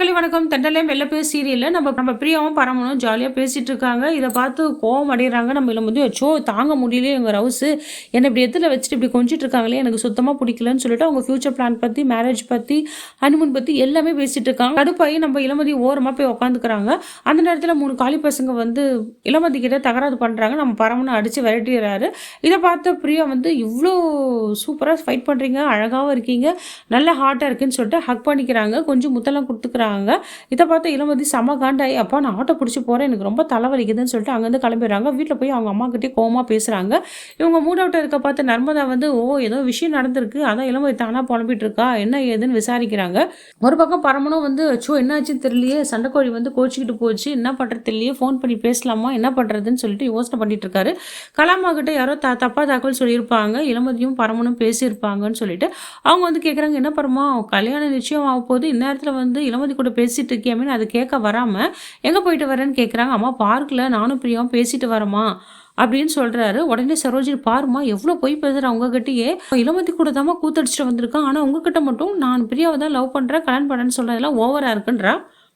மக்களே வணக்கம். தென்றலே மெல்ல பேசு சீரியல்ல நம்ம பிரியாவும் பரமனும் ஜாலியா பேசிட்டு இருக்காங்க. இத பார்த்து கோவம் அடையறாங்க. நம்ம இளமதி அச்சோ தாங்க முடியலையே எங்க ரவுஸு. என்ன இப்படி எத்துல வச்சுட்டு இப்படி கொஞ்சிட்டு இருக்காங்களே எனக்கு சுத்தமா பிடிக்கலன்னு சொல்லிட்டு அவங்க ஃபியூச்சர் பிளான் பத்தி, மேரேஜ் பத்தி, ஹனிமூன் பத்தி எல்லாமே பேசிட்டு இருக்காங்க. கடுப்பாயி நம்ம இளமதி ஓரமா போய் உட்காந்துக்கிறாங்க. அந்த நேரத்துல 3 காளி பசங்க வந்து இளமதி கிட்ட தகராறு பண்றாங்க. நம்ம பரமனை அடிச்சு விரட்டிடுறாரு. இத பார்த்த பிரியா வந்து இவ்ளோ சூப்பரா ஃபைட் பண்றீங்க, அழகாவும் இருக்கீங்க, நல்ல ஹார்ட்டா இருக்குன்னு சொல்லிட்டு ஹக் பண்ணிக்கிறாங்க. கொஞ்சம் முத்தெல்லாம் குடுத்துக்கிறாங்க. இத பார்த்து இளமதி செம காண்டாயி, அப்பா நான் ஆட்டோ புடிச்சு போறேன். எனக்கு ரொம்ப தலைவலிக்குதுன்னு சொல்லிட்டு அங்கேருந்து கிளம்பிடுறாங்க. வீட்ல போய் அவங்க அம்மாகிட்டயே கோவமா பேசுறாங்க. இவங்க மூட் அவுட்டா இருக்க பார்த்து நர்மதா வந்து, ஓ ஏதோ விஷயம் நடந்திருக்கு. அதான் இளமதி தானா புலம்பிட்டு இருக்கா. என்ன ஏதுன்னு விசாரிக்கிறாங்க. ஒரு பக்கம் பரமனும் வந்து, அச்சோ என்னாச்சுன்னு தெரியலையே. சண்டைக்கோழி வந்து கோச்சிக்கிட்டு போச்சு. என்ன பண்றது தெரியலையே. ஃபோன் பண்ணி பேசலாமா? என்ன பண்றதுன்னு சொல்லிட்டு யோசனை பண்ணிட்டு இருக்காரு. கலாமா கிட்ட யாரோ தப்பா தகவல் சொல்லியிருப்பாங்க. இளமதியும் பரமனும் பேசியிருப்பாங்கன்னு சொல்லிட்டு அவங்க வந்து கேட்குறாங்க, என்ன பரமா கல்யாணம் நிச்சயம் ஆக போகுது. இந்நேரத்தில் வந்து இளமதி கூட பேசிட்டு இருக்கியாமேன்னு அது கேட்க வராமல் எங்கே போயிட்டு வரேன்னு கேட்குறாங்க. அம்மா பார்க்கில் நானும் பிரியாவும் பேசிட்டு வரமா அப்படின்னு சொல்கிறாரு. உடனே சரோஜினி, பாருமா எவ்வளோ போய் பேசுகிறேன் உங்ககிட்டயே. இளமதி கூட தாம்மா கூத்தடிச்சிட்டு வந்திருக்கான். ஆனால் உங்ககிட்ட மட்டும் நான் பிரியாவை தான் லவ் பண்ணுறேன், கல்யாணம் பண்ணுறேன்னு சொல்கிறதெல்லாம் ஓவராக இருக்குன்றா.